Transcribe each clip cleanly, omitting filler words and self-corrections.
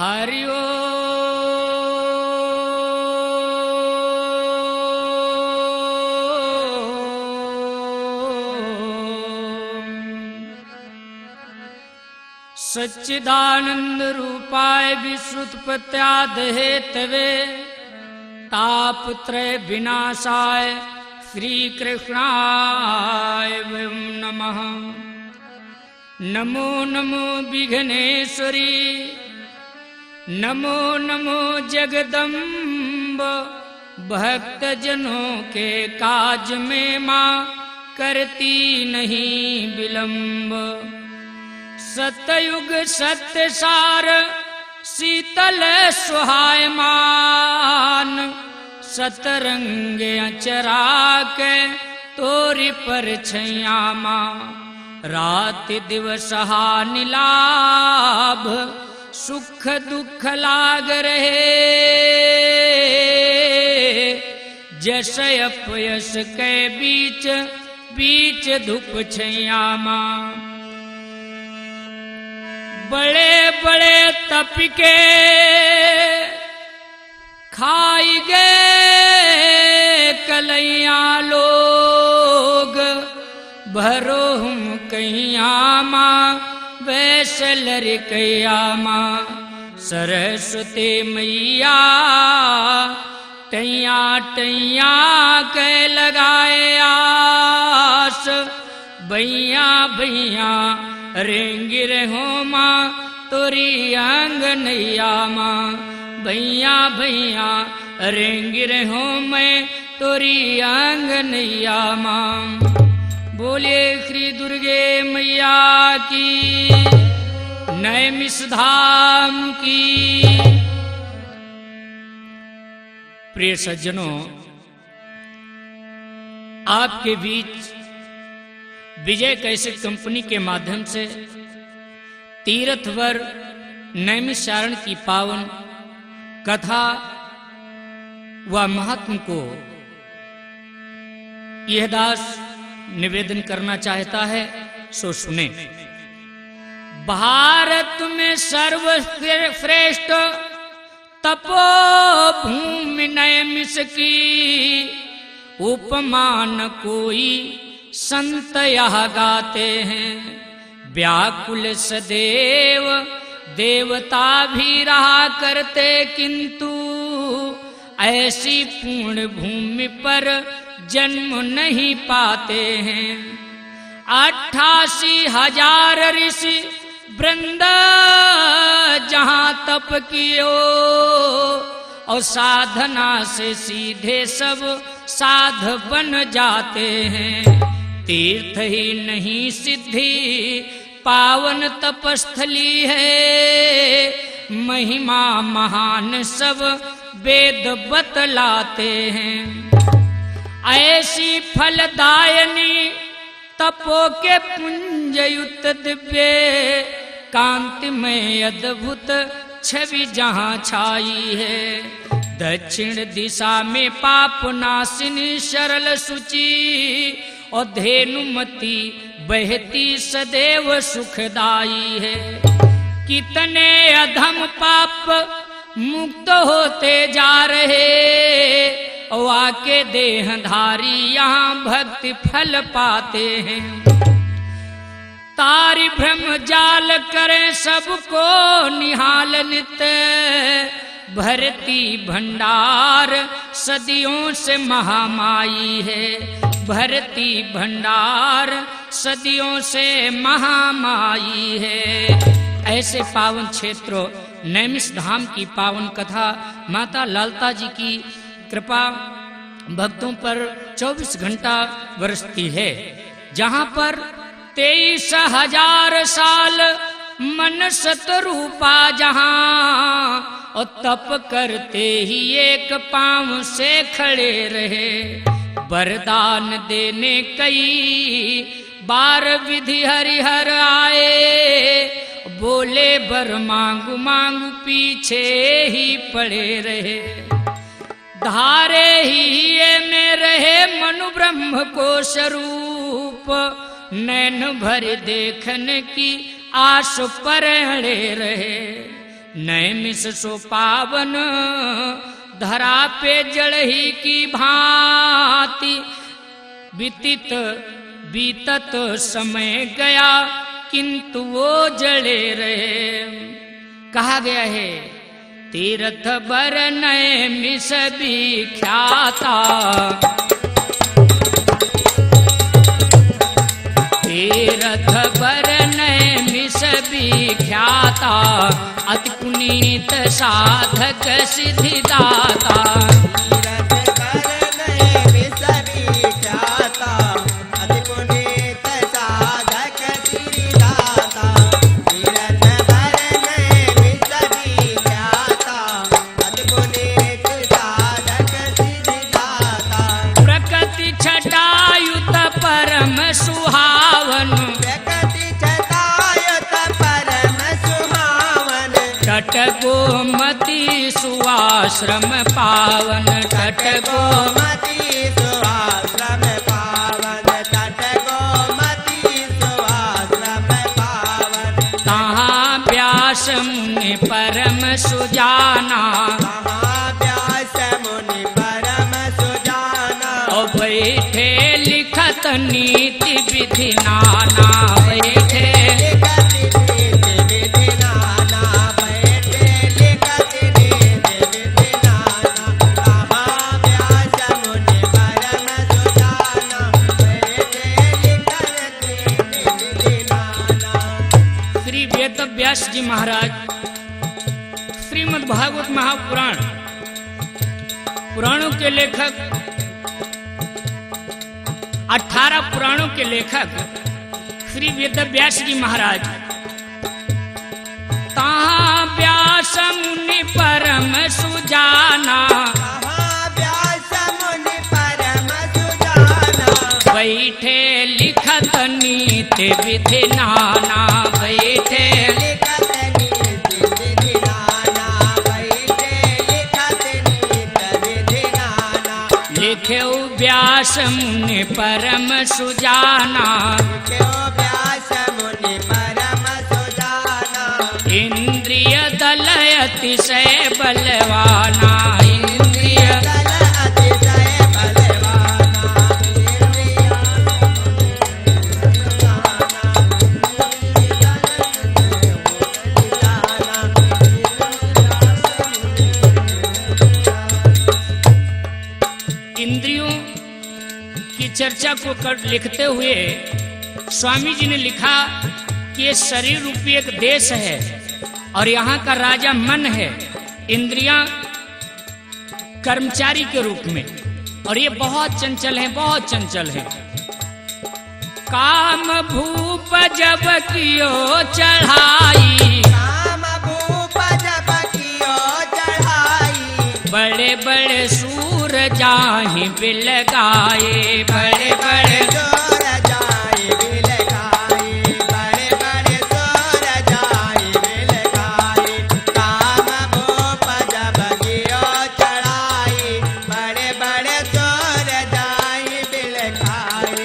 हरि ओम। सच्चिदानंद रूपाय विश्रुतपत्याद Hathaway तापत्रय विनाशाय श्री कृष्णाय नमः। नमो नमो विघ्नेश्वरी, नमो नमो जगदम्ब। भक्तजनों के काज में माँ करती नहीं विलंब। सतयुग सत्य सार शीतल सुहायमान। सतरंग अचरा के तोरी पर छैयामा। रात दिवस हानिलाभ सुख दुख लाग रहे। जस अपयस के बीच बीच धूप छैयामा। बड़े बड़े तप के खाई गए कलैया लोग। भरो हम कैयामा वैसे लड़कैयामा। सरस्वती मैया टैया टैया के लगाए आस। भैया भैया रेंगी रहो माँ तोरी आंगनैया माँ। भैया भैया रेंगी रहो मैं तोरी आंगनैया माँ। बोले श्री दुर्गे मैया की, नैमिष धाम की। प्रिय सज्जनों, आपके बीच विजय कैसेट कंपनी के माध्यम से तीर्थवर नैमिषारण्य की पावन कथा व महात्म को यह दास निवेदन करना चाहता है, सो सुने। भारत में सर्वश्रेष्ठ तपोभूमि नैमिष की। उपमान कोई संत यह गाते हैं। व्याकुल सदैव देवता भी रहा करते, किंतु ऐसी पूर्ण भूमि पर जन्म नहीं पाते हैं। 88,000 ऋषि वृंद जहां तप कियो, और साधना से सीधे सब साध बन जाते हैं। तीर्थ ही नहीं सिद्धि पावन तपस्थली है। महिमा महान सब वेद बतलाते हैं। ऐसी फलदायनी तपो के पुंजयुक्त दिव्य कांति में अद्भुत छवि जहां छाई है। दक्षिण दिशा में पाप नाशिनी सरल सुचि, और धेनुमती बहती सदैव सुखदाई है। कितने अधम पाप मुक्त होते जा रहे, और आके देहधारी यहाँ भक्ति फल पाते हैं। तारी भ्रम जाल करें सबको निहाल नित्य। भरती भंडार सदियों से महामाई है। भरती भंडार सदियों से महामाई है। ऐसे पावन क्षेत्रों नैमिष धाम की पावन कथा माता ललिता जी की कृपा भक्तों पर 24 घंटा बरसती है। जहाँ पर 23,000 साल मन सतरूपा जहाँ, और तप करते ही एक पांव से खड़े रहे। वरदान देने कई बार विधि हरिहर आए। बोले वर मांगू मांगू पीछे ही पड़े रहे। धारे ही में रहे मनु ब्रह्म को स्वरूप। नैन भर देखने की आस पर अड़े रहे। नैमिष सो पावन धरा पे जड़ही की भांति। बीतत समय गया किंतु वो जड़े रहे। कहा गया है तीर्थ बर नैमिष विख्याता, तीर्थ बर नैमिष विख्याता, अति पुनीत साधक सिद्धिदाता। तट गोमती सुआश्रम पावन, तट गोमती सुआश्रम पावन, तट गोमती सुआश्रम पावन। तहाँ व्यास मुनि परम सुजाना, तहाँ व्यास मुनि परम सुजाना। और बैठे लिखत नीति विधि नाना, बैठे व्यास जी महाराज श्रीमद् भागवत महापुराण पुराणों के लेखक, 18 पुराणों के लेखक श्री वेद व्यास जी महाराज तहाँ व्यास मुनि परम सुजाना, बैठे लिखत नीति विधि नाना, बैठे लिखत नीति विधि नाना, बैठे लिखत नीति विधि नाना। लिखे व्यास मुनि परम सुजाना, लिखे व्यास मुनि परम सुजाना। इंद्रिय दल अतिशय बलवाना, इंद्रिय दल अतिशय बलवाना। इंद्रियों की चर्चा को लिखते हुए स्वामी जी ने लिखा कि ये शरीर रूपी एक देश है और यहाँ का राजा मन है, इंद्रियां कर्मचारी के रूप में, और ये बहुत चंचल हैं, बहुत चंचल हैं। काम भूप जब कियो चढ़ाई, काम भूप जब कियो चढ़ाई, बड़े बड़े सूर जाहि बिल गाए, बड़े बड़े सूर जाहि बिल गाए, बड़े बड़े सूर जाहि बिल गाए। काम भूप जब कियो चढ़ाई, बड़े बड़े सूर जाहि बिल गाए,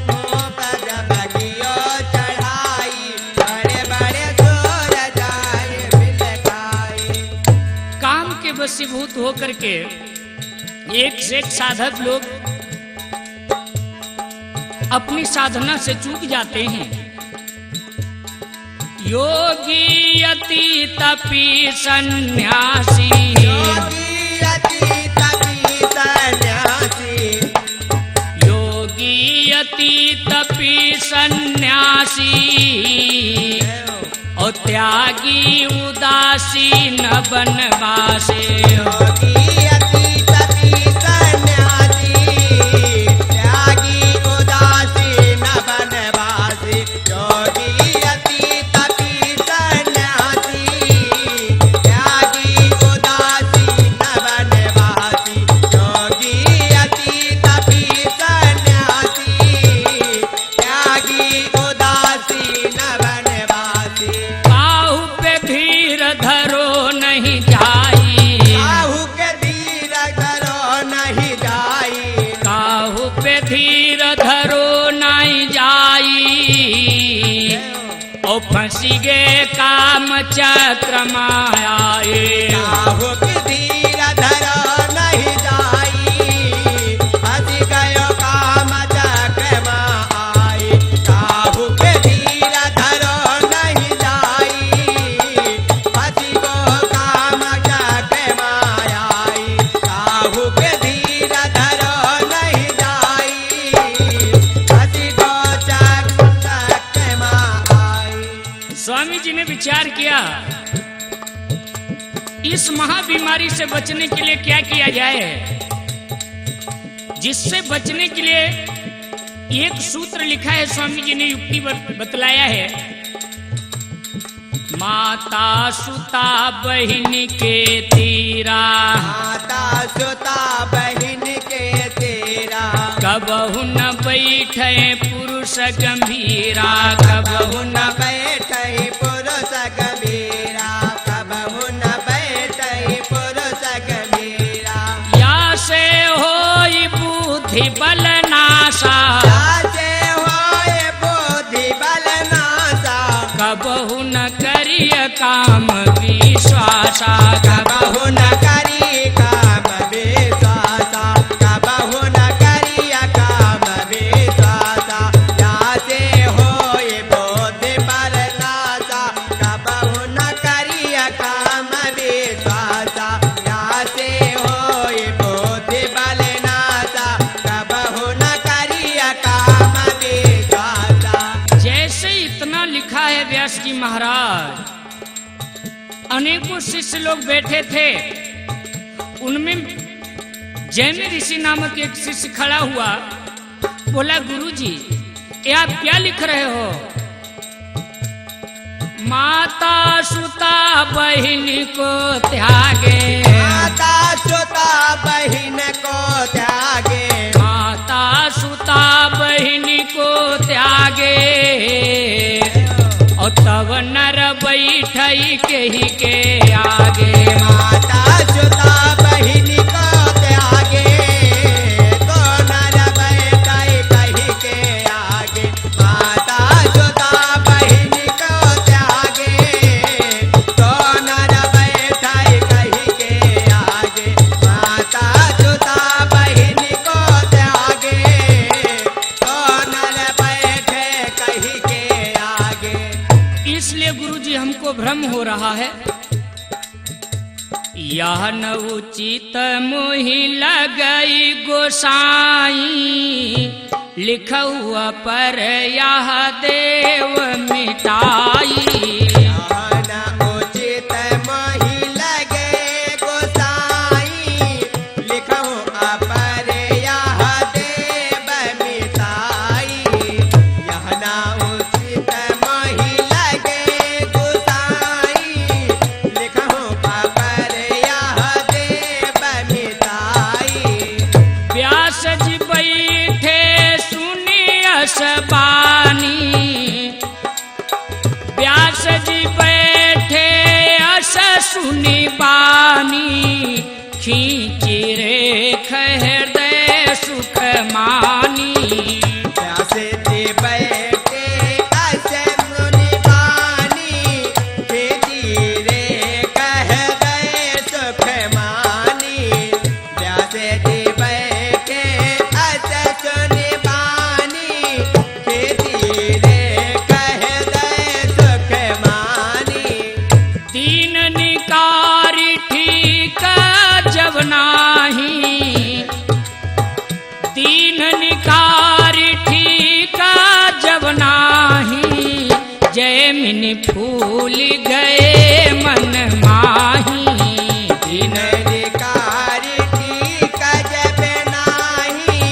भूप जब कियो चढ़ाई, बड़े बड़े सूर जाहि बिल गाए। काम के वशीभूत होकर के एक से एक साधक लोग अपनी साधना से चूक जाते हैं। योगी अति तपी सन्यासी, योगी अति तपी सन्यासी, योगी अति तपी सन्यासी, और त्यागी उदासीन बनवासी। योगी धरो नहीं जाई, काहू के फंसी गे काम चक्र मायाए। काहू की धीर धरो नहीं जाई, फंसी गयो काम चक्र माई। काहू के धीर धरो नहीं जाई, फंसी गो काम चक्र माई। काहू के धीर धरो नहीं जाई, फंसी गो चक्र माई। स्वामी जी ने विचार किया इस महाबीमारी से बचने के लिए क्या किया जाए। जिससे बचने के लिए एक सूत्र लिखा है, स्वामी जी ने युक्ति बतलाया है। माता सुता बहन के तीरा, माता सुता बहन के तेरा। कबहु न बैठे पुरुष गंभीरा, कबहु न बैठे पुरुष गंभीरा, कबहु न बैठे पुरुष गंभीरा। या से होई बुद्धि बल नाशा, जासे होए बुद्धि बल नाशा। कबहु न करिय काम विश्वासा, कबहु न करी काम विश्वासा, कबहु न करी काम विश्वासा। जासे होए बुद्धि बल नाशा, कबहु न करी काम विश्वासा। जासे होए बुद्धि बल नाशा, कबहु न करी काम विश्वासा। जैसे इतना लिखा है व्यास जी महाराज, अनेकों शिष्य लोग बैठे थे। उनमें जैमी ऋषि नामक एक शिष्य खड़ा हुआ, बोला गुरुजी ये आप क्या लिख रहे हो। माता सुता बहन को त्यागे, माता सुता बहन को त्यागे। माता सुता बहन को त्यागे, और तब नर बैठई केही के आगे। माता सुता बहन को त्यागे, तो नर बैठई कही के आगे। माता सुता बहन को त्यागे, तो नर बैठई कही के आगे। माता सुता बहन को त्यागे, तो नर बैठे कही के आगे। इसलिए गुरुजी हमको भ्रम हो रहा है। यह न उचित मोहि लगई गोसाई, लिखा हुआ पर यह देव मिटाई। याना उचित मोहि लगे गोसाई, लिखहु अपर यह देव मिताई। याना उचित मोहि लगे गोसाई, लिखहु अपर यह देव मिताई। व्यास जी बैठे सुनियस बानी, व्यास जी बैठे अस सुनी बानी। खींची रेख हृदय सुख मानी, प्यासे ते बैठे ऐसे मुनि बानी। खेती रे कह गए सुख मानी, प्यासे ते बैठे ऐसे सुनि बानी। खेती रे कह गए सुख मानी। दीन निकारी ठीक जब नाही, दीन निकारी ठीक जब नाही। जैमिनी फूल गए मन माही, दीन निकारी ठीक जब नाही।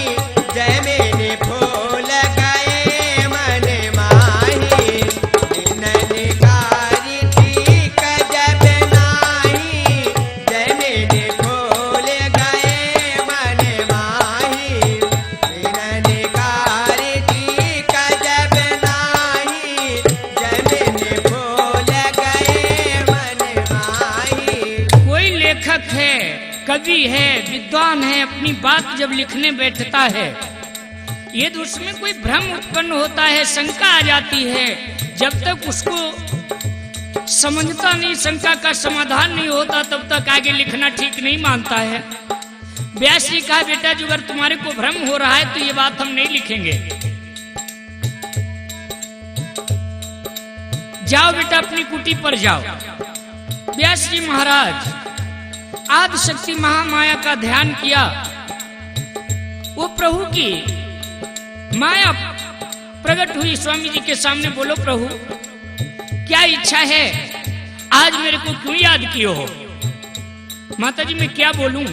जैमिनी फूल गए मन माही। दीन निकारी ठीक जब नाही। जैमिनी फूल गए मन माही। दीन निकारी ठीक जब नाही। जैमिनी फूल गए मन माही। कोई लेखक है, कवि है, विद्वान है, अपनी बात जब लिखने बैठता है ये तो उसमें कोई भ्रम उत्पन्न होता है, शंका आ जाती है। जब तक उसको समझता नहीं, शंका का समाधान नहीं होता, तब तक आगे लिखना ठीक नहीं मानता है। व्यास जी कहा, बेटा जो अगर तुम्हारे को भ्रम हो रहा है तो ये बात हम नहीं लिखेंगे। जाओ बेटा अपनी कुटी पर जाओ। व्यास जी महाराज आदि शक्ति महामाया का ध्यान किया। वो प्रभु की माया प्रकट हुई स्वामी जी के सामने। बोलो प्रभु क्या इच्छा है, आज मेरे को क्यों याद किए हो? माता जी मैं क्या बोलूं,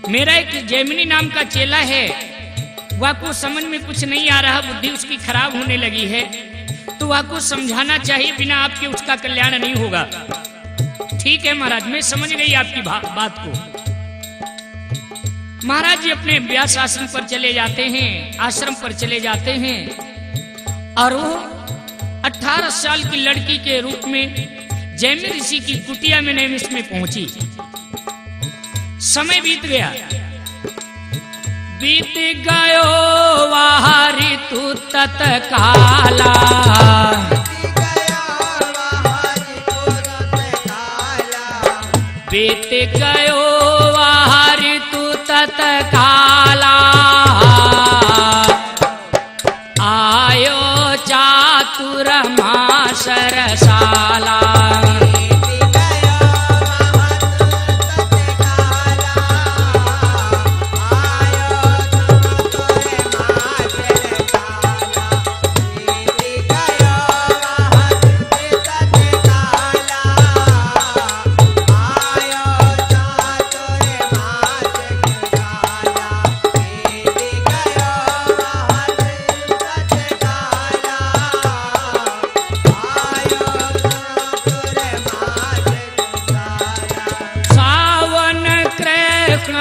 मेरा एक जैमिनी नाम का चेला है, वह को समझ में कुछ नहीं आ रहा, बुद्धि उसकी खराब होने लगी है, तो वह को समझाना चाहिए, बिना आपके उसका कल्याण नहीं होगा। ठीक है महाराज, मैं समझ गई आपकी बात को। महाराज जी अपने व्यास आश्रम पर चले जाते हैं, आश्रम पर चले जाते हैं, और वो 18 साल की लड़की के रूप में जैमिनी ऋषि की कुटिया में नैमिष में पहुंची। समय बीत गया, बीत गयो वह ऋतु तत्काला, बीत गयो वह ऋतु तत्काला, आयो चातुर मासरसाला,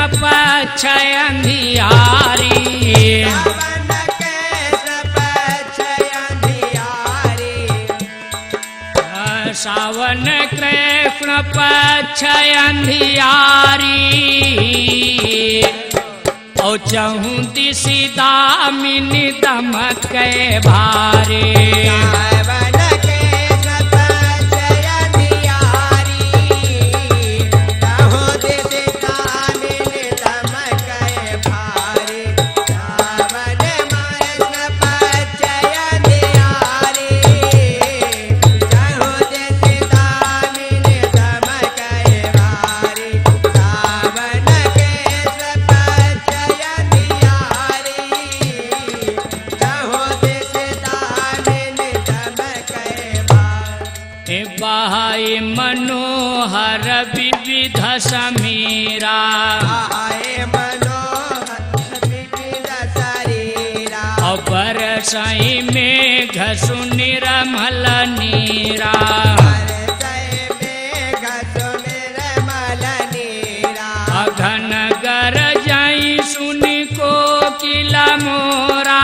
पक्षय अंधियारी, सावन कृष्ण पक्षय अंधियारी, और चहु दिशि दामिनी दमक भारे, मनोहर विविध समीरा, अबर सही मेघ सुनिरमल नीरा, अघन गरजई सुनि कोकिला मोरा,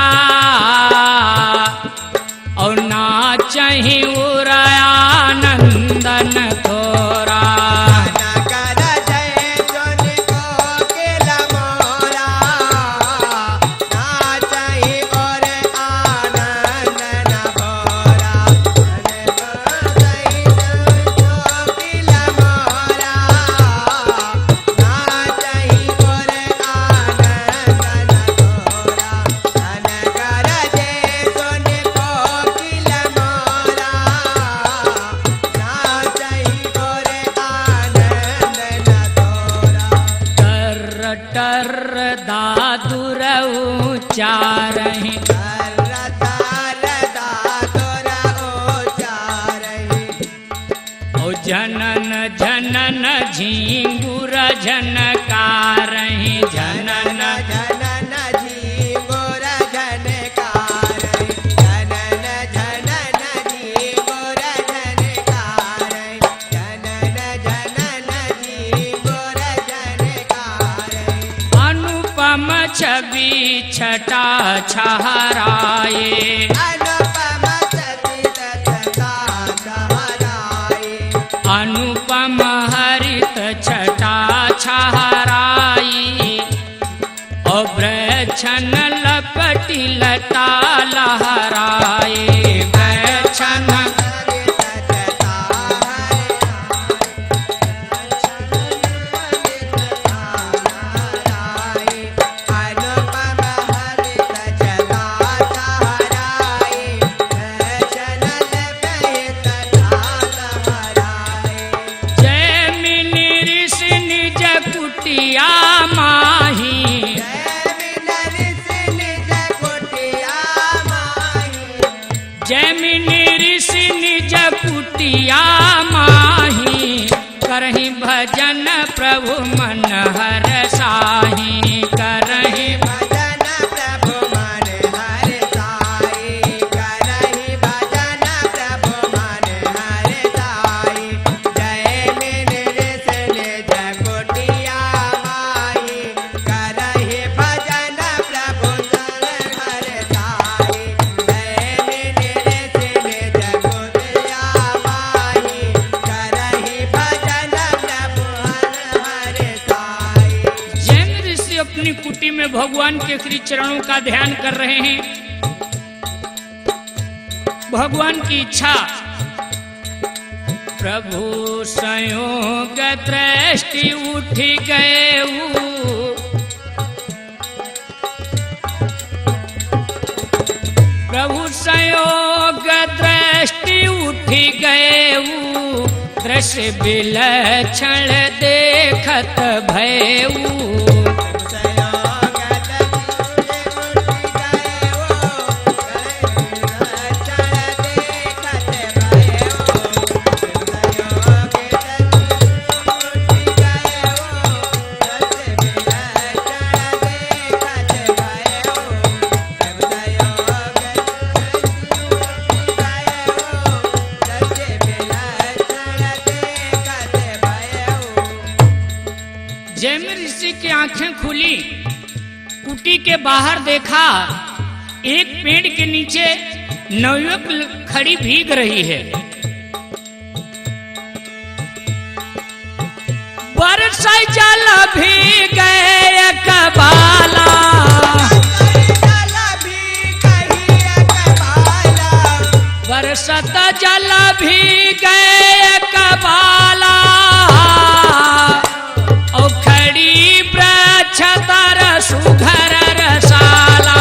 और नाचहि उरया नंदन थोरा, दादुर उचारहि, ओ जनन जनन झिंगुर झनकारहि, जनन जनन झिंगुर झनकारहि, जनन जनन झिंगुर झनकारहि, जनन जनन झिंगुर झनकारहि, अनुपम छवि छटा छहराए, अनुपम छवि छटा छहराए, अनुपम हरित छटा छहराई, और वृक्षन लपटी जैमिनी ऋषि निज कुटिया माही करहि भजन प्रभु मन हरसाहि करहि भजन प्रभु मन हरसाई करहि भजन प्रभु मन हरसाई जय मिनि ऋषि निज कुटिया माही करहि भजन प्रभु मन हरसाई जय मिनि ऋषि निज कुटिया माही करहि भजन प्रभु मन हरसाई। जैन ऋषि अपनी कुटी में भगवान के श्री चरणों का ध्यान कर रहे हैं। भगवान की इच्छा प्रभु संयोग दृष्टि उठ गए प्रभु संयोग दृष्टि उठ गए दृश्य विलक्षण देखत भयऊ जैमिनी ऋषि की आंखें खुली, कुटी के बाहर देखा एक पेड़ के नीचे नवयुवक खड़ी भीग रही है। बरसा जल भीग कबाला बरसत जल भीग कबाला तर सुघर रसाला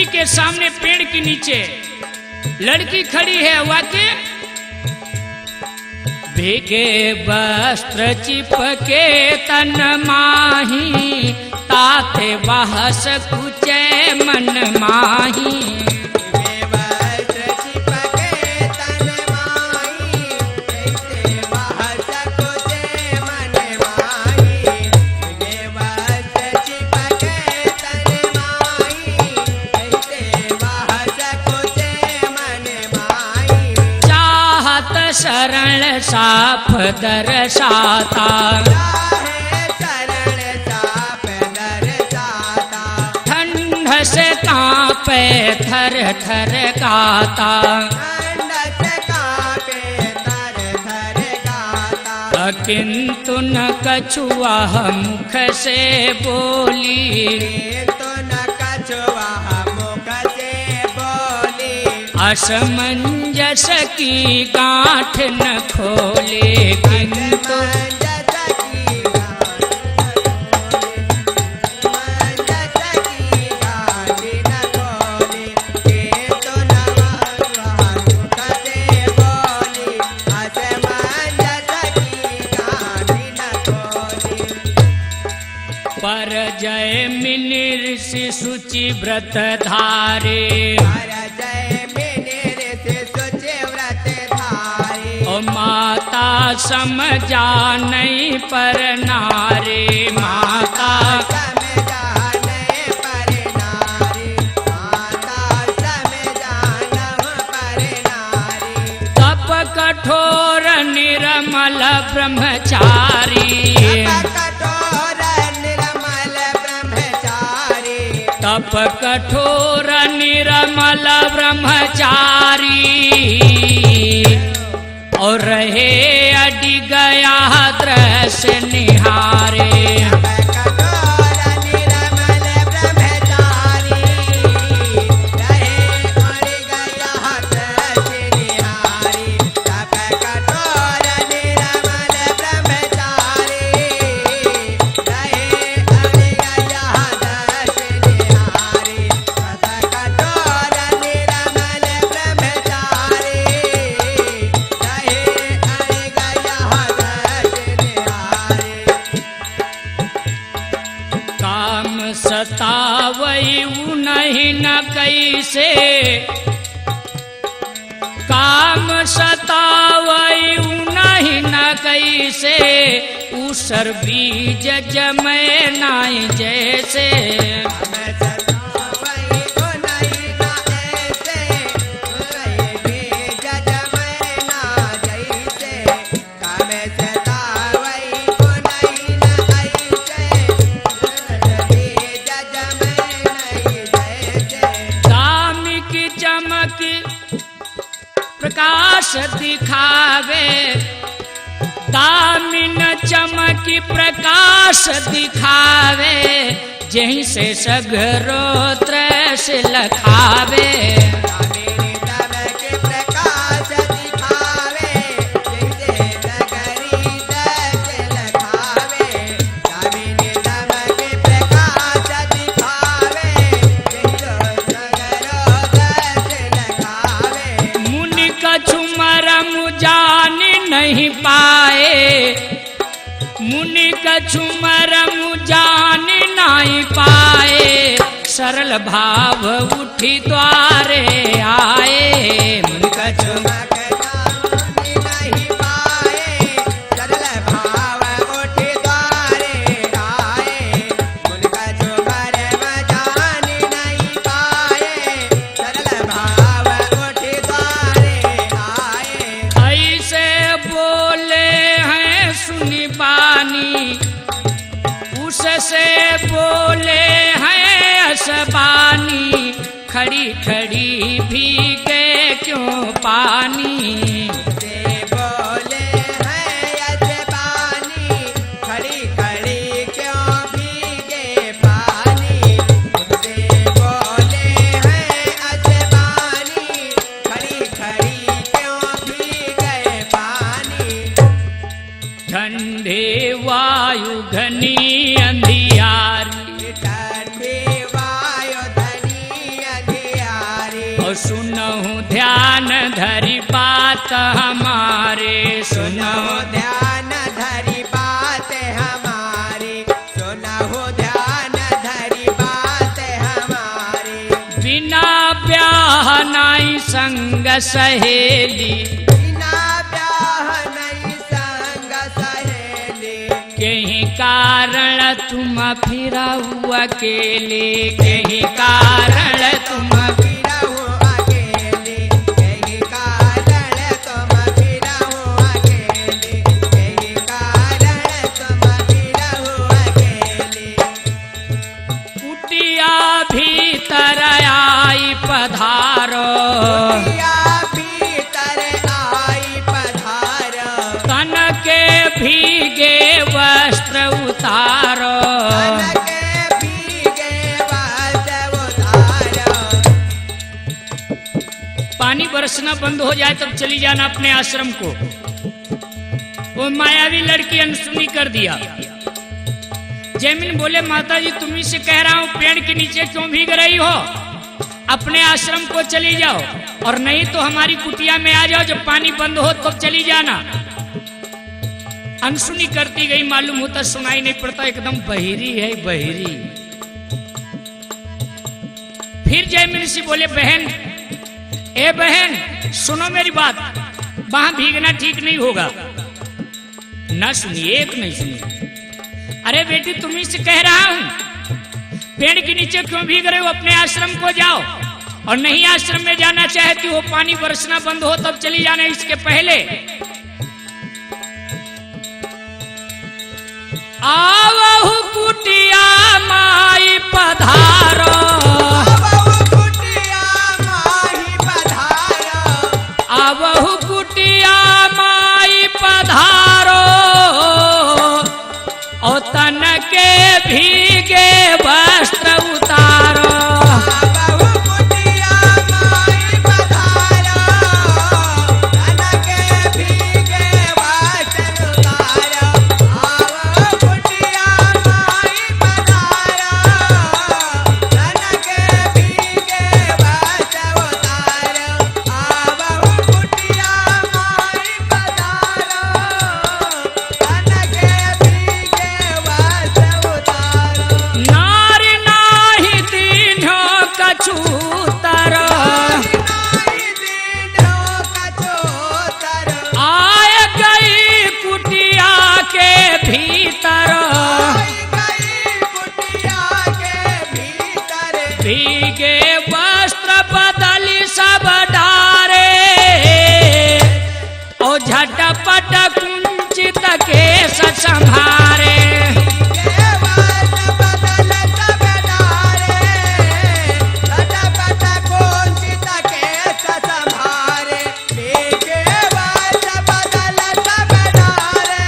के सामने पेड़ के नीचे लड़की खड़ी है। वाक्य भीगे वस्त्र चिपके तन माही ताते बहस कुचे मन माही शरण साफ दर्शाता ठंड से कांपे थर थर गाता किंतु न कछुआ मुख से बोली असमंजस की गांठ न खोले किंतु पर जैमिनी ऋषि शुचि व्रत धारे माता समझा नहीं पर नारे माता तप कठोर निर्मल ब्रह्मचारी तप कठोर निर्मल ब्रह्मचारी और रहे अडी गया दृश्य निहारे नहीं न कैसे काम सतावई नहीं न कैसे उसर बीज जमै नाई जैसे प्रकाश दिखावे दामिन चमकी प्रकाश दिखावे जहीं से सगरो त्रैस लखावे नहीं पाए मुनि कछु मरम जान नहीं पाए सरल भाव उठी द्वारे आए मुनि कछु नहीं पाए सरल भाव उठी द्वारे आए मुनि कछु मरम जान नहीं पाए सरल भाव उठी द्वारे आए ऐसे बोले हैं सुनी बानी उससे बोले हैं असबानी खड़ी खड़ी भीगे क्यों पानी से बोले हैं असबानी खड़ी खड़ी क्यों भीगे पानी से बोले हैं असबानी खड़ी खड़ी क्यों भीगे पानी ठंडे वायु घनी अंधियारी ठंडे वायु घनी अंधियारी और सुनहु ध्यान धरी बात हमारे सुनहु ध्यान धरी बात हमारी सुनहु ध्यान धरी बात हमारी बिना ब्याह नाई संग सहेली कहीं कारण तुम फिरा हुआ अकेले कहीं कारण तुम फिरा हुआ अकेले कहीं कारण तुम फिरा हुआ अकेले कहीं कारण तुम फिरा हुआ अकेले कुटिया भीतर आई पधारो भीगे वस्त्र उतारो पानी बरसना बंद हो जाए तब चली जाना अपने आश्रम को। वो मायावी लड़की अनसुनी कर दिया। जैमिन बोले माता जी तुम्ही से कह रहा हूं पेड़ के नीचे क्यों भीग रही हो, अपने आश्रम को चली जाओ और नहीं तो हमारी कुटिया में आ जाओ, जब पानी बंद हो तब चली जाना। अनसुनी करती गई, मालूम होता सुनाई नहीं पड़ता, एकदम बहिरी है बहिरी। फिर जयमिन से बोले बहन, ए बहन सुनो मेरी बात, वहां भीगना ठीक नहीं होगा। ना सुनी, एक नहीं सुनी। अरे बेटी तुम्ही से कह रहा हूं पेड़ के नीचे क्यों भीग रहे हो, अपने आश्रम को जाओ और नहीं आश्रम में जाना चाहती हो पानी बरसना बंद हो तब चली जाना, इसके पहले आवहु कुटिया माई पधारो, आवहु कुटिया माई पधारो, आवहु कुटिया माई पधारो, और तन के भीगे वस्त्र उतारो। कछूतर नाही दीनो कछूतर आय गई कुटिया के भीतर आई गई कुटिया के भीतर भीगे वस्त्र बदली सब डारे ओ झटपट कुंचित केश संभारे के वास बदल सब डारे झटपट कुंचित केश संभारे के वास बदल सब डारे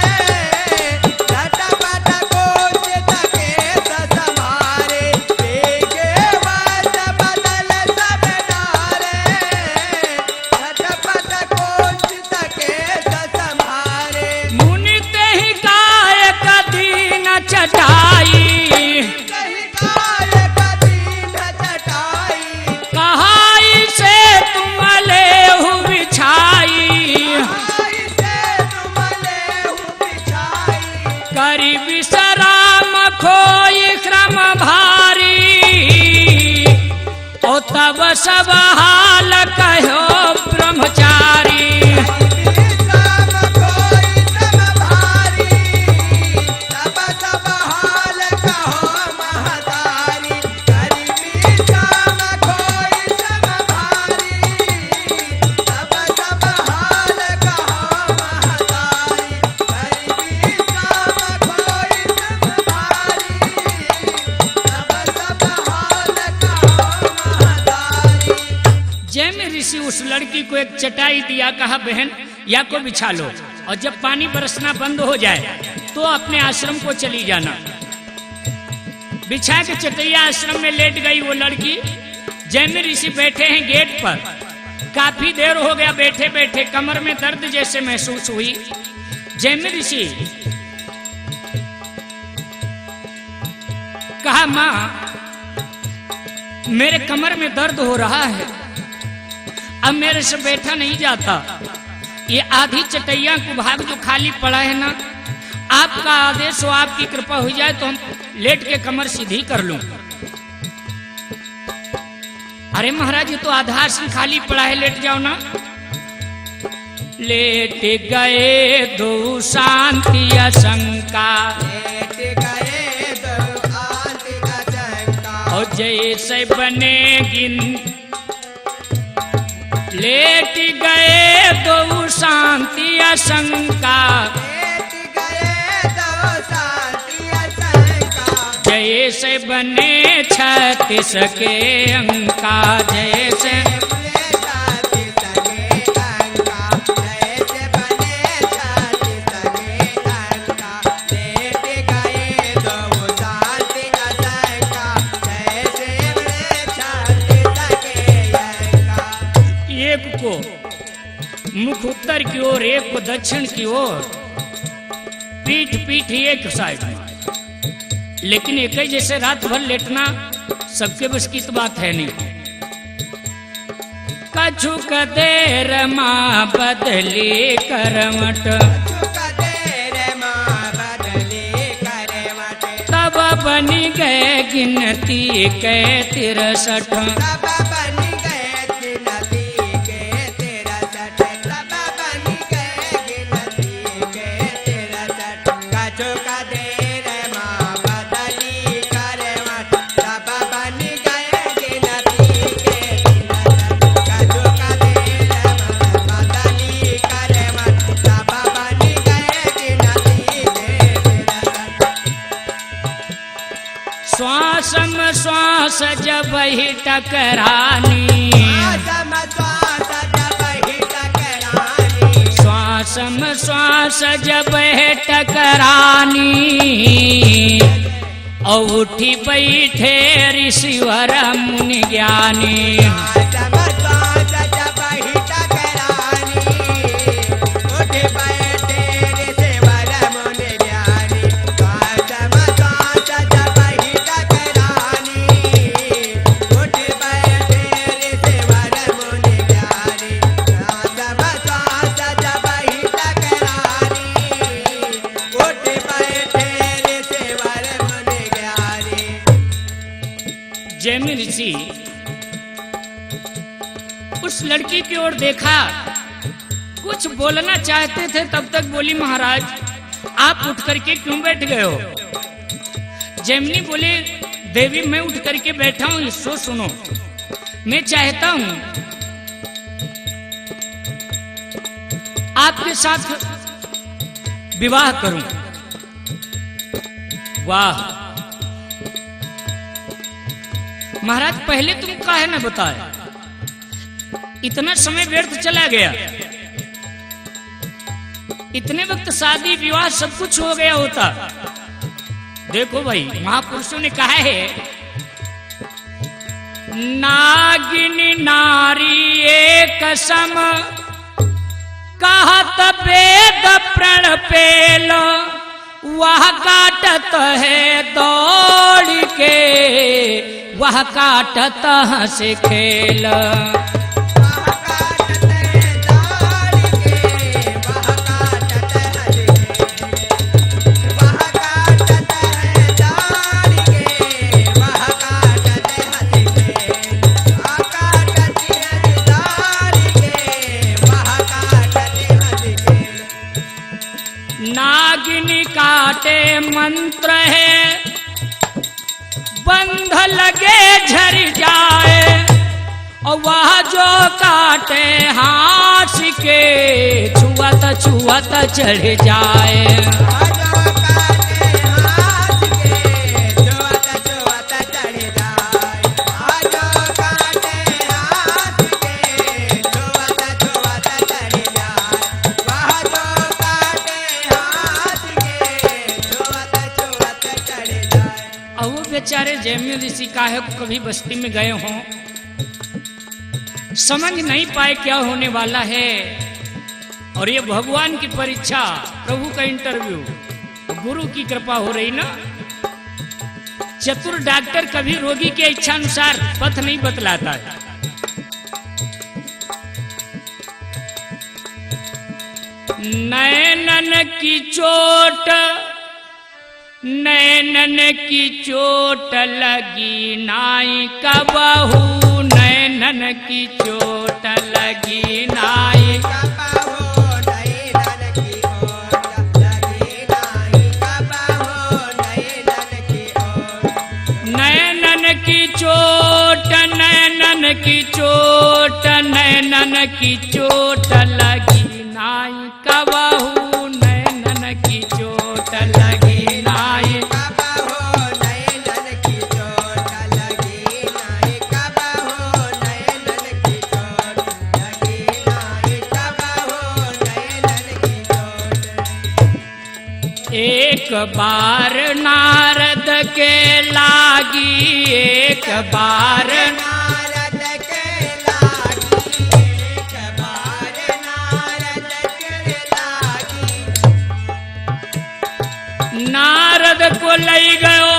झटपट कुंचित केश संभारे के वास बदल सब डारे झटपट कुंचित केश संभारे मुनि तेहि काय कदीन चटाई कहीं काय कदीन चटाई कहाई से तुम लेहु बिछाई आई से तुम लेहु बिछाई करी विश्राम खोई क्रम भारी ओ तब सब हाल कहो ब्रह्मचारी विश्राम कोई श्रम भारी तब सब हाल कहो महतारी करी विश्राम कोई श्रम भारी तब सब हाल कहो महतारी करी विश्राम कोई श्रम भारी तब सब हाल कहो महतारी जैन ऋषि उस लड़की को एक चटाई दिया, कहा बहन या को बिछा लो और जब पानी बरसना बंद हो जाए तो अपने आश्रम को चली जाना। बिछा के चटैया आश्रम में लेट गई वो लड़की। जैन ऋषि बैठे हैं गेट पर, काफी देर हो गया बैठे बैठे, कमर में दर्द जैसे महसूस हुई। जैन ऋषि कहा माँ मेरे कमर में दर्द हो रहा है, अब मेरे से बैठा नहीं जाता, ये आधी चटैया को भाग जो खाली पड़ा है ना, आपका आदेश हो, आपकी कृपा हो जाए तो हम लेट के कमर सीधी कर लूं। अरे महाराज ये तो आधा आसन खाली पड़ा है, लेट जाओ ना। लेट गए दो शांति आशंका लेट गए दो आंति का शंका और जैसे बने गिन लेट गए दो शांति आशंका लेट गए दो शांति शंका जैसे बने 36 के अंका जैसे बने छाती सगे अंका जैसे बने छाती सगे अंका लेट गए दो शांति का शंका जैसे बने छाती सगे अंका एक को मुख उत्तर की ओर, एक को दक्षिण की ओर, पीठ पीठ एक साइड में, लेकिन एक ही जैसे रात भर लेटना सबके बस की तो बात है नहीं। कछु कदेर माँ बदली करवट चुका तेरे माँ बदली करवट तब बनी गए गिनती के 63 तब बन गए गिनती के 63 तब बन गए गिनती के 63 कछु का देर माँ बदली करवट तब बन गए गिनती के 63 कछु का देर माँ बदली करवट तब बन गए गिनती के 63 श्वास में श्वास जब ही टकरानी आसम श्वास जब ही टकरानी श्वास में श्वास जब है टकरानी और उठी बैठे ऋषिवर मुनि ज्ञानी आसम श्वास जब ही टकरानी उठ बैठे ऋषिवर मुनि ज्ञानी आसम श्वास जब ही टकरानी उठ बैठे ऋषिवर मुनि ज्ञानी आसम श्वास जब ही टकरानी उठ बैठे ऋषिवर मुनि ज्ञानी जैमिन ऋषि उस लड़की की ओर देखा, कुछ बोलना चाहते थे, तब तक बोली महाराज आप उठ करके क्यों बैठ गए हो? जैमिनी बोले देवी मैं उठ करके बैठा हूं, इसको सुनो, मैं चाहता हूं आपके साथ विवाह करूं। वाह महाराज, पहले तुम काहे न बताए, इतना समय व्यर्थ चला गया, इतने वक्त शादी विवाह सब कुछ हो गया होता। देखो भाई, महापुरुषों ने कहा है नागिनी नारी एक सम कहत वेद प्रण पेल, वह काटत है दौड़ के, वह काटत हंस खेल। नागिनी काटे मंत्र है, बंध लगे झर जाए, और वह जो काटे हाथ के, छुअत छुअत चढ़ जाए। बेचारे जैमिनी ऋषि काहे को कभी बस्ती में गए हों, समझ नहीं पाए क्या होने वाला है। और ये भगवान की परीक्षा, प्रभु का इंटरव्यू, गुरु की कृपा हो रही ना। चतुर डॉक्टर कभी रोगी के इच्छा अनुसार पथ नहीं बतलाता है। नैनन की चोट, नैनन की चोट लगी नाई का बहू, नैनन की चोट लगी नाई का बहू, नैनन की चोट लगी नाई का बहू, नैनन की चोट, नैनन की चोट, नैनन की चोट, नैनन की चोट लगी नाई का बहू, नैनन की चोट लगी नाई का बहू, नैनन की चोट लगी नाई का बहू, नैनन की चोट लगी नाई का बहू, नैनन की चोट। एक बार नारद के लागी, एक बार नारद के लागी, एक बार नारद के लागी, नारद को लई गयो,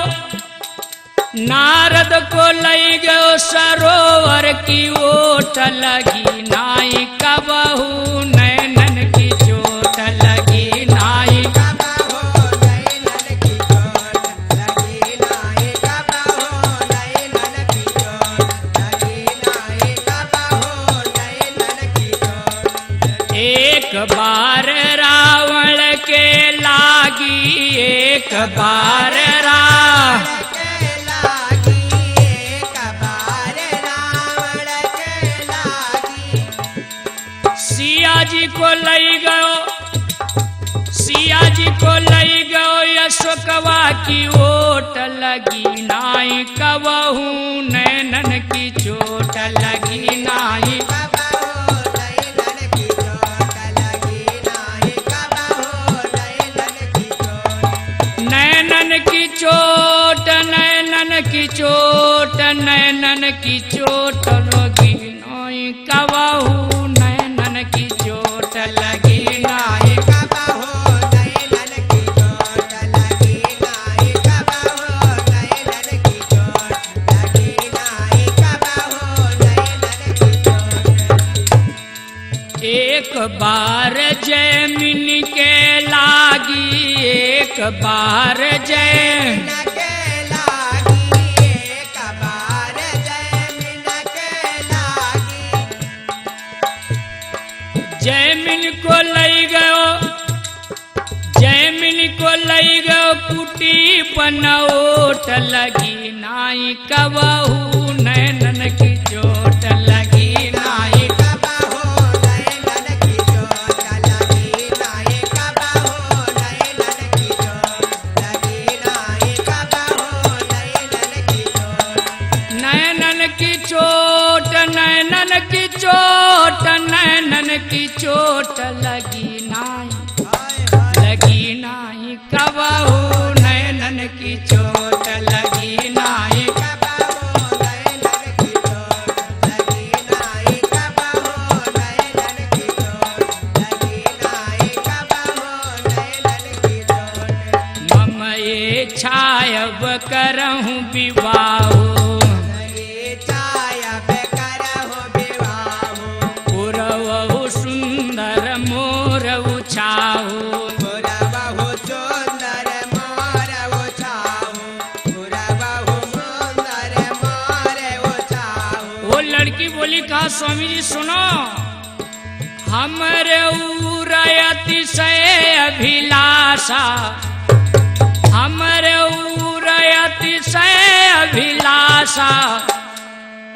नारद को लई गयो सरोवर की ओट लगी नाई का बहू, नैनन की चोट लगी नाई का बहू, नैनन की चोट लगी नाई का बहू, नैनन की चोट लगी नाई का बहू, नैनन की चोट। एक बार रावण के लागी, एक बार रावण के लागी, एक बार रावण के लागी, सिया जी को लई गयो, सिया जी को लई गयो यशोकवा की ओट लगी नाई का बहू, नैनन की चोट लगी नाई का बहू, नैनन की चोट लगी नाई का बहू, नैनन की चोट, नैनन की चोट, नैनन की चोट, नैनन की चोट लगी नाई का बहू, नैनन की चोट लगी नाई का बहू, नैनन की चोट लगी नाई का बहू, नैनन की चोट लगी नाई का बहू, नैनन की चोट। एक बार जैमिनी के लागी, एक बार जैमिनी के लागी, एक बार जैमिनी के लागी, जयमिन को लई गयो, जयमिन को लई गयो कुटी बनोट लगी नाई कबहू नैनन की चोट लगी नाई नैनन की चोट, नैनन की चोट, नैनन की चोट लगी नाई, लगी नाई कबहू नैनन की चोट लगी नाई। मम ये छायब करहूँ विवाह, पुरवहु सुंदर मोर उछाहु, लड़की बोली कहा स्वामी जी सुनो, हमरे उरयति से अभिलाषा, हमरे उरयति से अभिलाषा,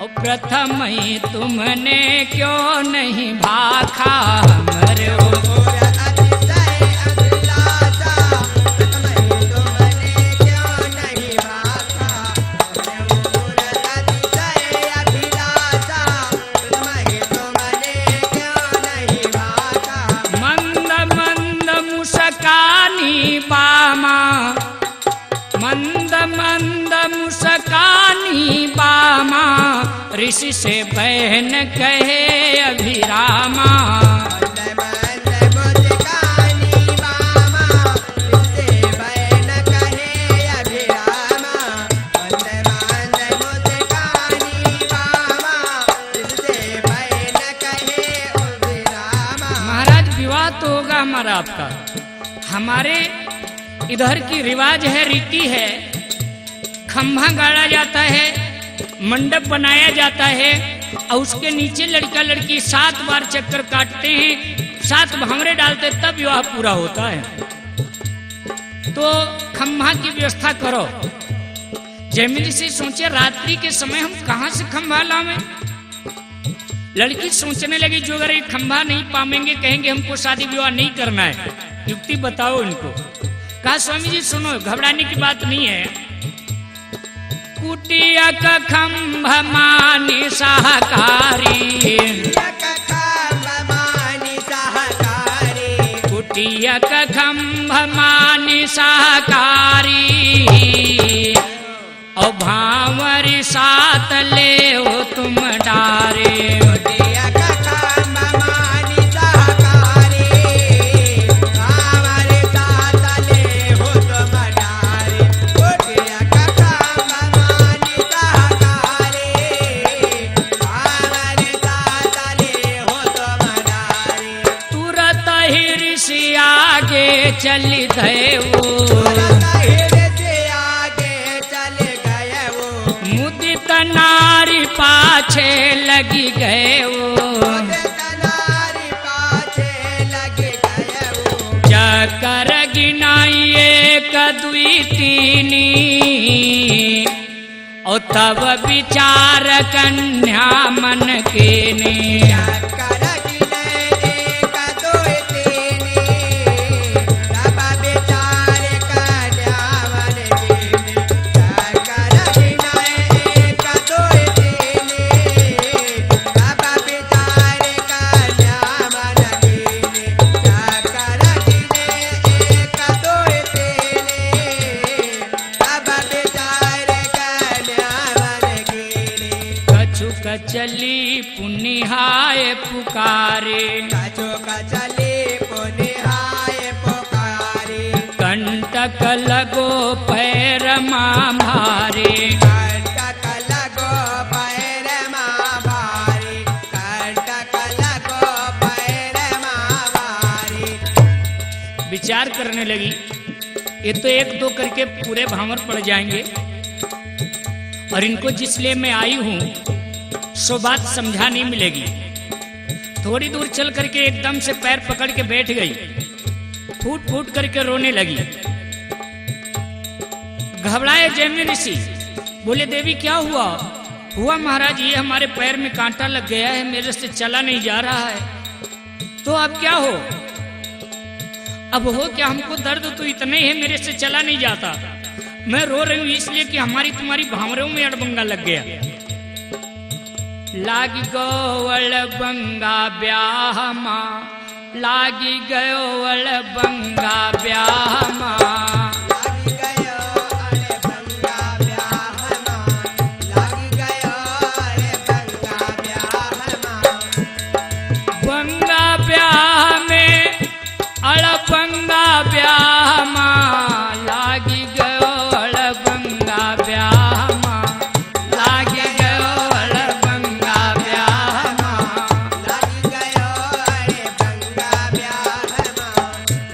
और प्रथम ही तुमने क्यों नहीं भाखा, हमरे बामा, मंद मंद मुस्कानी बामा, ऋषि से बहन कहे अभिरामा, महाराज विवाह तो होगा हमारा आपका। हमारे इधर की रिवाज है, रीति है, खंभा गाड़ा जाता है, मंडप बनाया जाता है और उसके नीचे लड़का लड़की 7 बार चक्कर काटते हैं, 7 भांवरे डालते तब विवाह पूरा होता है। तो खंभा की व्यवस्था करो। जयमिनी से सोचे रात्रि के समय हम कहाँ से खंभा लावें। लड़की सोचने लगी जो अगर ये खंभा नहीं पाएंगे कहेंगे हमको शादी विवाह नहीं करना है, युक्ति बताओ इनको। कहा स्वामी जी सुनो, घबराने की बात नहीं है। कुटिया का खंभ मानी सहकारी, कुटिया का खंभ मानी सहकारी, और भांवरी साथ ले हो तुम डारे, चली गए वो मुदित नारी पाछे लगी गए वो, चकर गिनाई 1 2 3 और तब विचार कन्या मन के ने, चली पुनिहाय पुकारे, कंटक लगो पैर मां भारे, विचार करने लगी ये तो 1 2 करके पूरे भांवर पड़ जाएंगे, और इनको जिस लिए मैं आई हूं सो बात समझा नहीं मिलेगी। थोड़ी दूर चल करके एकदम से पैर पकड़ के बैठ गई, फूट फूट करके रोने लगी। घबराए जैमिनी ऋषि, बोले देवी क्या हुआ? हुआ महाराज ये हमारे पैर में कांटा लग गया है, मेरे से चला नहीं जा रहा है। तो अब क्या हो? अब हो क्या, हमको दर्द तो इतने है, मेरे से चला नहीं जाता। मैं रो रही हूं इसलिए कि हमारी तुम्हारी भावरों में अड़बंगा लग गया। लागी गो अड़बंगा ब्याह मां, लागी गयो अड़बंगा ब्याह मां। बंगा ब्याह में अड़बंगा ब्याह मां, लागी गयो अड़बंगा ब्याह मां, लागी गयो अड़बंगा ब्याह मां, लागी गयो अड़बंगा ब्याह मां,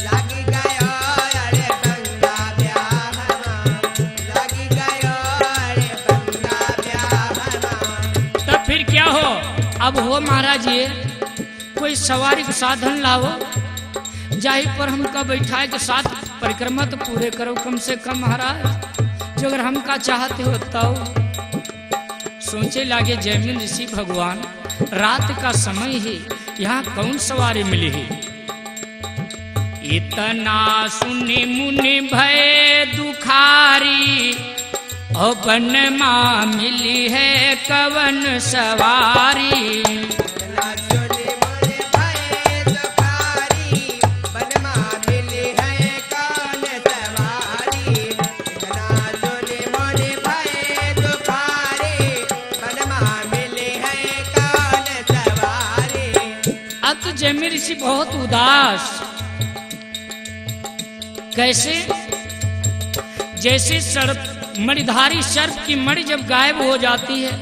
लागी गयो अड़बंगा ब्याह मां, लागी गयो अड़बंगा ब्याह मां। तब फिर क्या हो? अब हो महाराज ये कोई सवारी का साधन लाओ, जाहि पर हमका बैठाए के साथ परिक्रमा तो पूरे करो कम से कम महाराज, जो अगर हमका चाहते हो तब। सोचे लागे जैमिनी ऋषि भगवान, रात का समय है, यहाँ कौन सवारी मिली है? इतना सुने मुनि भय दुखारी, और बन माँ मिली है कवन सवारी। जैमिनी ऋषि बहुत उदास, कैसे? जैसे मणिधारी सर्प की मणि जब गायब हो जाती है,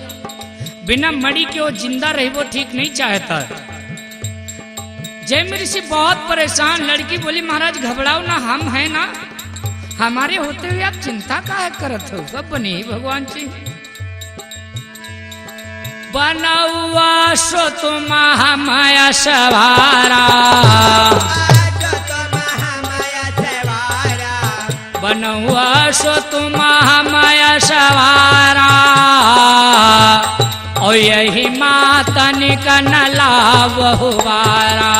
बिना मणि के वो जिंदा रहे वो ठीक नहीं चाहता। जैमिनी ऋषि बहुत परेशान। लड़की बोली महाराज घबराओ ना, हम हैं ना, हमारे होते हुए आप चिंता काहे करत हो? सब बने ही भगवान जी। बनौआ सो तो महामाया सवारा, बनौआ सो तो महामाया सवारा, और यही माता निकन लावहुवारा।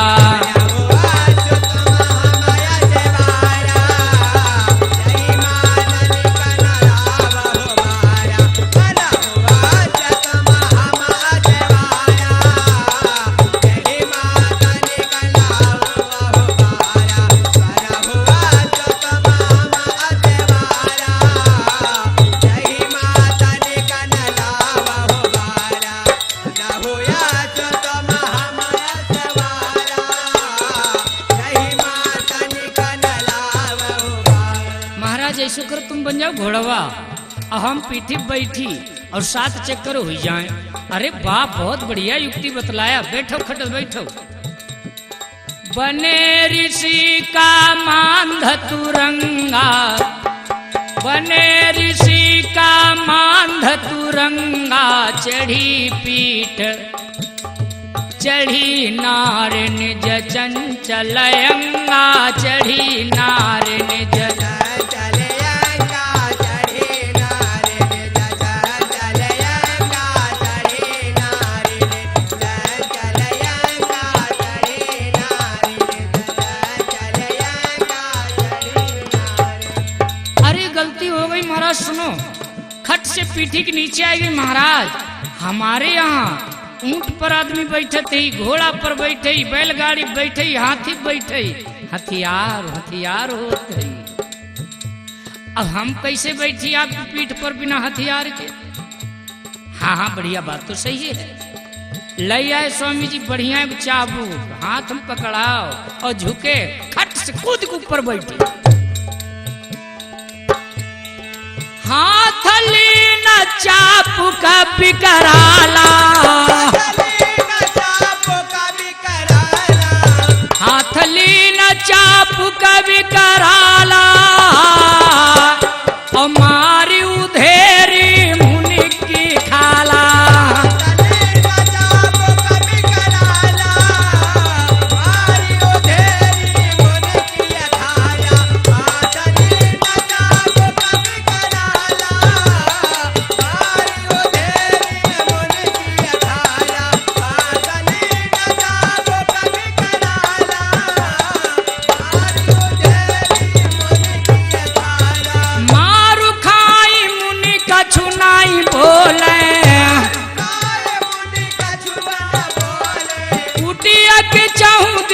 शुक्र तुम बन जाओ घोड़वा और हम पीठी बैठी और 7 चक्कर हो जाएं। अरे बाप बहुत बढ़िया युक्ति बतलाया, बैठो खट बैठो। बने ऋषि का मान धतुरंगा, बने ऋषि का मान धतुरंगा, चढ़ी पीठ चढ़ी नार निज चंचलयंगा, चढ़ी नार निज महाराज। सुनो, खट से पीठी के नीचे आएगी महाराज। हमारे यहाँ ऊंट पर आदमी बैठे थे, घोड़ा पर बैठे, बैलगाड़ी बैठे, हाथी बैठे, हथियार हथियार होते। अब हम कैसे बैठी आपकी पीठ पर बिना हथियार के? हाँ हाँ बढ़िया बात तो सही है। ले आए स्वामी जी बढ़िया चाबू, हाथ में पकड़ाओ और झुके, खट से कूद के ऊपर बैठे। हाथ लीना चापू कभी कराला, हाथ लीना चापू कभी कराला, और मारी उधेरी मुनि की खाला।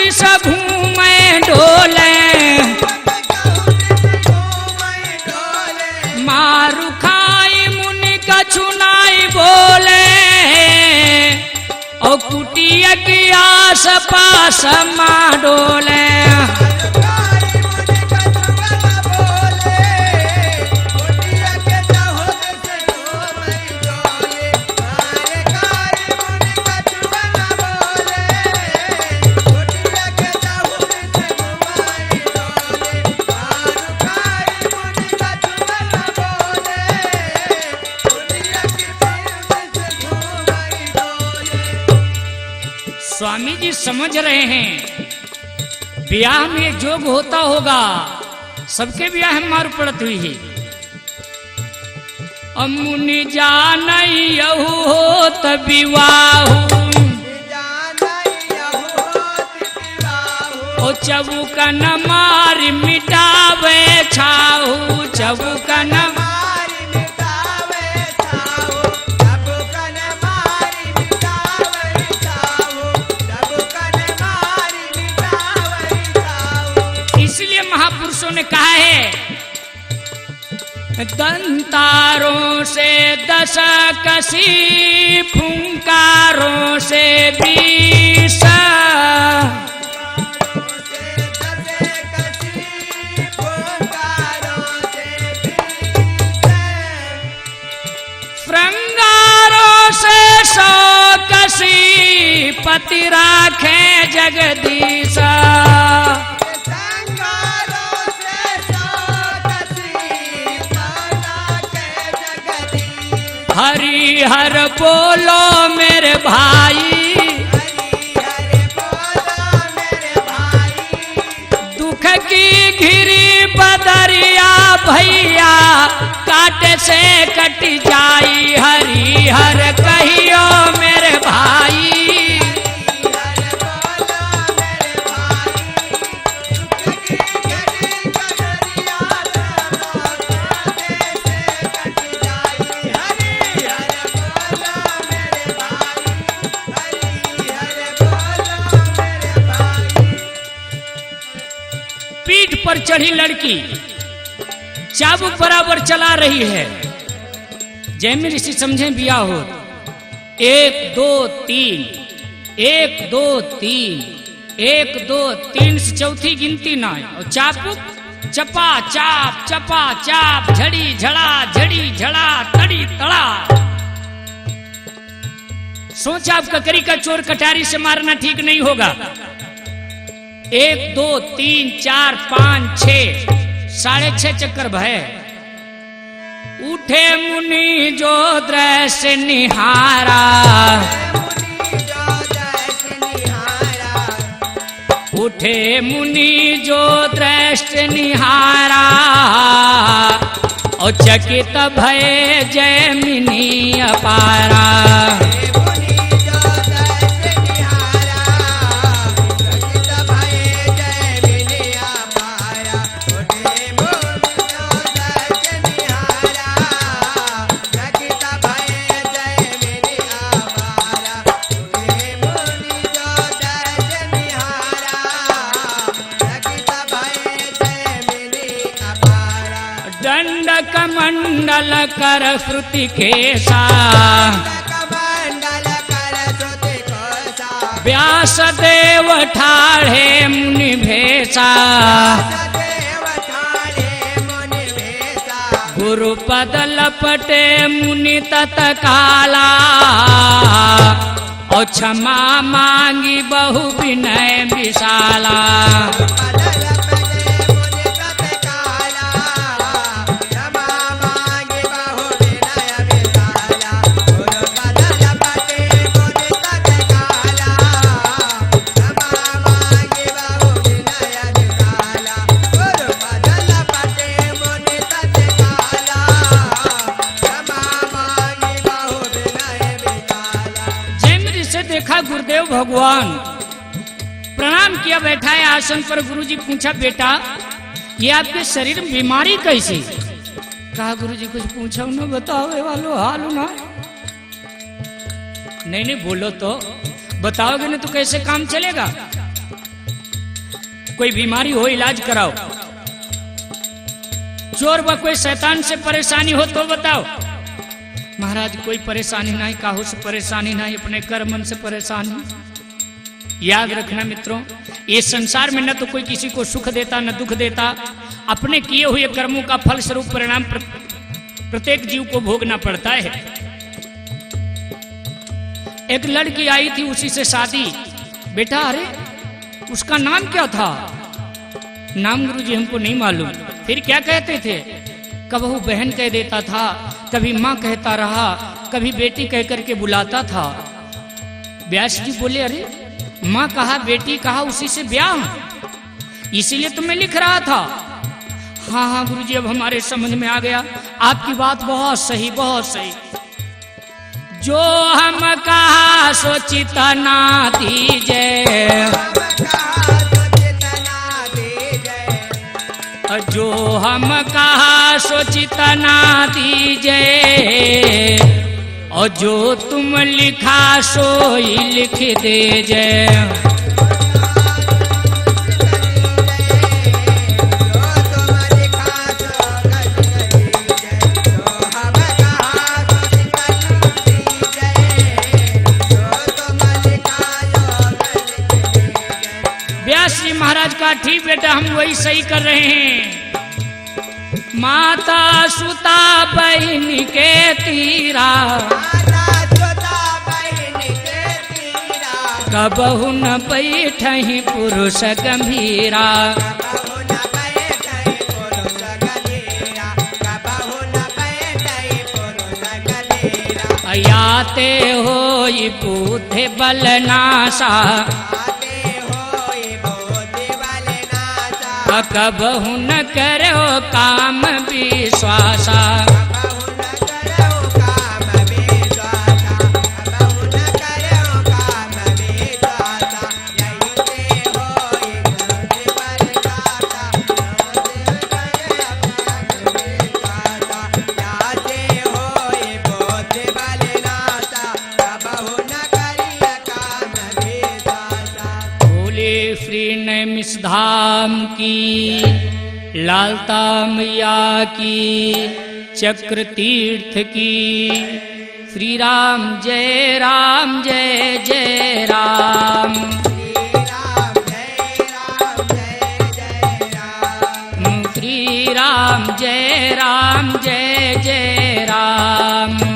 दिस घूमे डोले, मारू खाई मुनि कछु नाई बोले, और कुटिया की आस पास माँ डोले। स्वामी जी समझ रहे हैं ब्याह में जोग होता होगा, सबके ब्याह में मार पड़त हुई है। मुनि जान यहू होत विवाहु, ओ चबुकन मार मिटावे छाहू, चबुकन महापुरुषों ने कहा है दंतारों से 10 कसी, फुंकारों से 20, फ्रंगारों से 100 कसी, पति राखे जगदीश। हरि हर बोलो मेरे भाई, दुख की घिरी बदरिया भैया, काटे से कट जाई, हरि हर कहियो मेरे भाई। पीठ पर चढ़ी लड़की चाबुक बराबर चला रही है। जैमिनी ऋषि समझे बिया हो, 1 2 3, 1 2 3, 1 2 3 से चौथी गिनती ना, और चाबुक चपा चाप, झड़ी झड़ा, झड़ी झड़ा, तड़ी तड़ा। सोचा अब ककरी का चोर कटारी से मारना ठीक नहीं होगा। 1 2 3 4 5 6, 6.5 चक्कर भय। उठे मुनि जो दृश्य निहारा, उठे मुनि जो दृश्य निहारा, और चकित भय जैमिनी अपारा। मंडल कर श्रुति केसा, व्यास देव ठाढ़े मुनि भेसा, गुरु पद लपटे मुनि तत्काला, और क्षमा मांगी बहु विनय विशाला। देखा गुरुदेव भगवान, प्रणाम किया, बैठा है आसन पर। गुरुजी पूछा बेटा ये आपके शरीर में बीमारी कैसी? कहा गुरुजी कुछ पूछा ना, बताओ वालो हाल ना। नहीं बोलो तो बताओगे ना तो कैसे काम चलेगा। कोई बीमारी हो इलाज कराओ, चोर व कोई शैतान से परेशानी हो तो बताओ। महाराज कोई परेशानी नहीं, काहू से परेशानी नहीं, अपने कर्म मन से परेशानी। याद रखना मित्रों, ये संसार में न तो कोई किसी को सुख देता न दुख देता, अपने किए हुए कर्मों का फल स्वरूप परिणाम प्रत्येक जीव को भोगना पड़ता है। एक लड़की आई थी, उसी से शादी। बेटा अरे उसका नाम क्या था? नाम गुरुजी हमको नहीं मालूम। फिर क्या कहते थे? कबहू बहन कह देता था, कभी माँ कहता रहा, कभी बेटी कह करके बुलाता था। व्यास जी बोले अरे माँ कहा बेटी कहा उसी से ब्याह, इसीलिए तो मैं लिख रहा था। हाँ हाँ गुरुजी अब हमारे समझ में आ गया, आपकी बात बहुत सही बहुत सही। जो हम कहा सोचित ना दीजिए, जो हम कहा सोचित ना दीजिए, और जो तुम लिखा सोई लिख दीजिए। व्यास जी महाराज का ठीक बेटा हम वही सही कर रहे हैं। माता सुता बहन के तीरा, कबहु न बैठहि पुरुष गंभीरा। याते होई बुद्धि बल नासा, कबहु न करो काम विश्वासा। धाम की लालता मैया की, चक्र तीर्थ की, श्री राम जय राम जय जय राम। श्री राम जय राम जय जय राम।